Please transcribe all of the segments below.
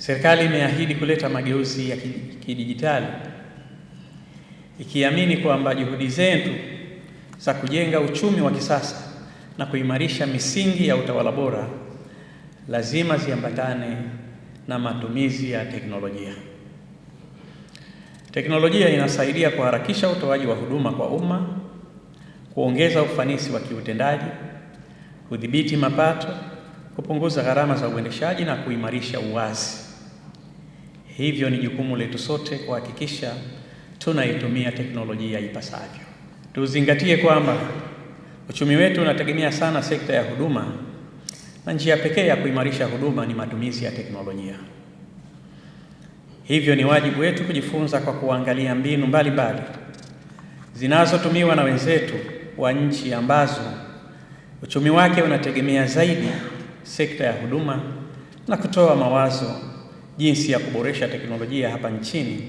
Serikali imeahidi kuleta mageuzi ya kidijitali ikiamini kwamba juhudi zetu za kujenga uchumi wa kisasa na kuimarisha misingi ya utawala bora lazima ziambatane na matumizi ya teknolojia. Teknolojia inasaidia kuharakisha utoaji wa huduma kwa umma, kuongeza ufanisi wa kiutendaji, kudhibiti mapato, kupunguza gharama za uendeshaji na kuimarisha uwazi. Hivyo ni jukumu letu sote kuhakikisha tunaitumia teknolojia ipasavyo. Tuzingatie kwamba uchumi wetu unategemea sana sekta ya huduma na njia pekee ya kuimarisha huduma ni matumizi ya teknolojia. Hivyo ni wajibu wetu kujifunza kwa kuangalia mbinu mbalimbali zinazotumiwa na wenzetu wa nchi ambazo uchumi wake unategemea zaidi sekta ya huduma na kutoa mawazo jinsi ya kuboresha teknolojia hapa nchini,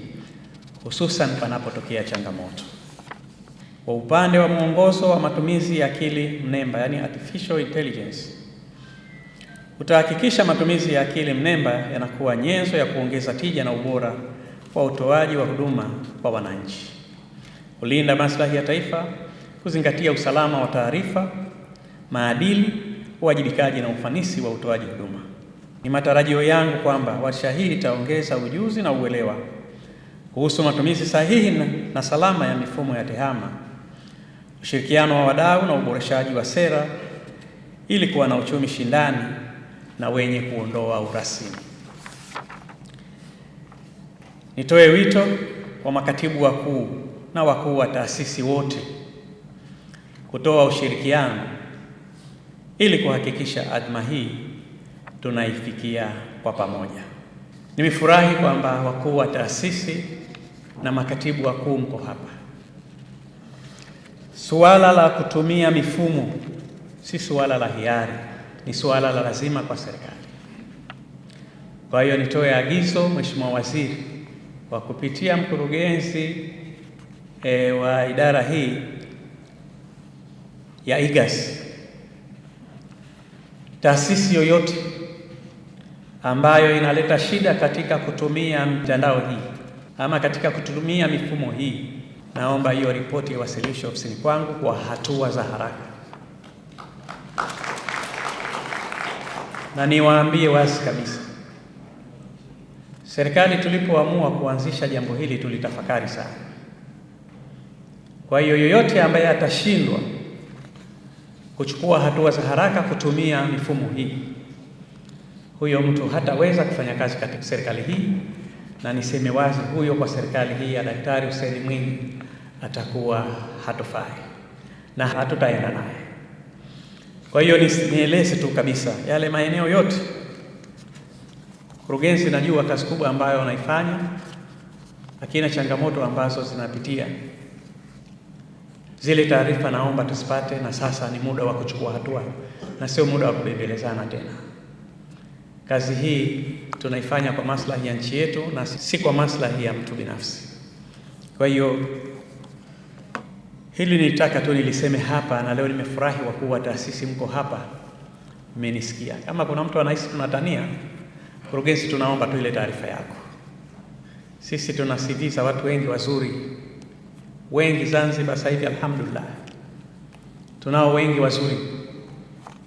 hususan panapotokea changamoto. Kwa upande wa mwongozo wa matumizi ya akili mnemba, yani artificial intelligence, utahakikisha matumizi ya akili mnemba yanakuwa nyenzo ya kuongeza tija na ubora wa utoaji wa huduma kwa wananchi, kulinda maslahi ya taifa, kuzingatia usalama wa taarifa, maadili, uwajibikaji na ufanisi wa utoaji huduma. Ni matarajio yangu kwamba warsha hii itaongeza ujuzi na uelewa kuhusu matumizi sahihi na salama ya mifumo ya TEHAMA, ushirikiano wa wadau na uboreshaji wa sera ili kuwa na uchumi shindani na wenye kuondoa urasimu. Nitoe wito kwa makatibu wakuu na wakuu wa taasisi wote kutoa ushirikiano ili kuhakikisha azma hii tunaifikia kwa pamoja. Nimefurahi kwamba wakuu wa taasisi na makatibu wakuu mko hapa. Suala la kutumia mifumo si suala la hiari, ni suala la lazima kwa serikali. Kwa hiyo nitoe agizo, Mheshimiwa Waziri, kwa kupitia mkurugenzi wa idara hii ya IGAS, taasisi yoyote ambayo inaleta shida katika kutumia mitandao hii ama katika kutumia mifumo hii, naomba hiyo ripoti iwasilishwe ofisini kwangu kwa hatua za haraka. Na niwaambie wazi kabisa, serikali tulipoamua kuanzisha jambo hili tulitafakari sana. Kwa hiyo yoyote ambaye atashindwa kuchukua hatua za haraka kutumia mifumo hii, huyo mtu hataweza kufanya kazi katika serikali hii, na niseme wazi, huyo kwa serikali hii ya Daktari Hussein Mwinyi atakuwa hatofai na hatutaenda naye. Kwa hiyo nieleze tu kabisa yale maeneo yote, kurugenzi, najua kazi kubwa ambayo wanaifanya, lakini changamoto ambazo zinapitia zile taarifa naomba tusipate, na sasa ni muda wa kuchukua hatua na sio muda wa kubembelezana tena. Kazi hii tunaifanya kwa maslahi ya nchi yetu na si kwa maslahi ya mtu binafsi. Kwa hiyo hili nilitaka tu niliseme hapa, na leo nimefurahi wakuu wa taasisi mko hapa, mmenisikia. Kama kuna mtu anahisi tunatania, kurugenzi, tunaomba tu ile taarifa yako. Sisi tuna CV za watu wengi wazuri, wengi Zanzibar sasa hivi, alhamdulillah tunao wengi wazuri.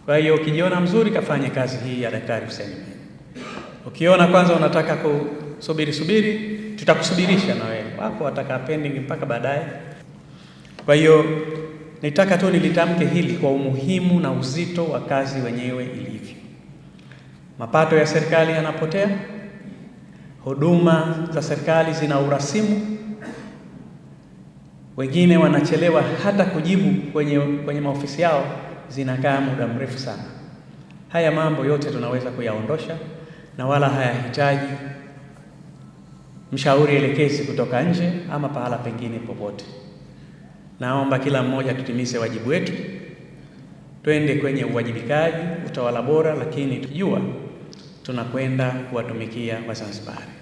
Kwa hiyo ukijiona mzuri, kafanye kazi hii ya Daktari Hussein. Ukiona kwanza unataka kusubiri, tutakusubirisha na wewe. Wapo wataka pending mpaka baadaye. Kwa hiyo nitaka tu nilitamke hili kwa umuhimu na uzito wa kazi wenyewe ilivyo. Mapato ya serikali yanapotea, huduma za serikali zina urasimu, wengine wanachelewa hata kujibu kwenye maofisi yao, zinakaa muda mrefu sana. Haya mambo yote tunaweza kuyaondosha na wala hayahitaji mshauri elekezi kutoka nje ama pahala pengine popote. Naomba kila mmoja tutimize wajibu wetu, twende kwenye uwajibikaji, utawala bora, lakini tujua tunakwenda kuwatumikia Wazanzibari.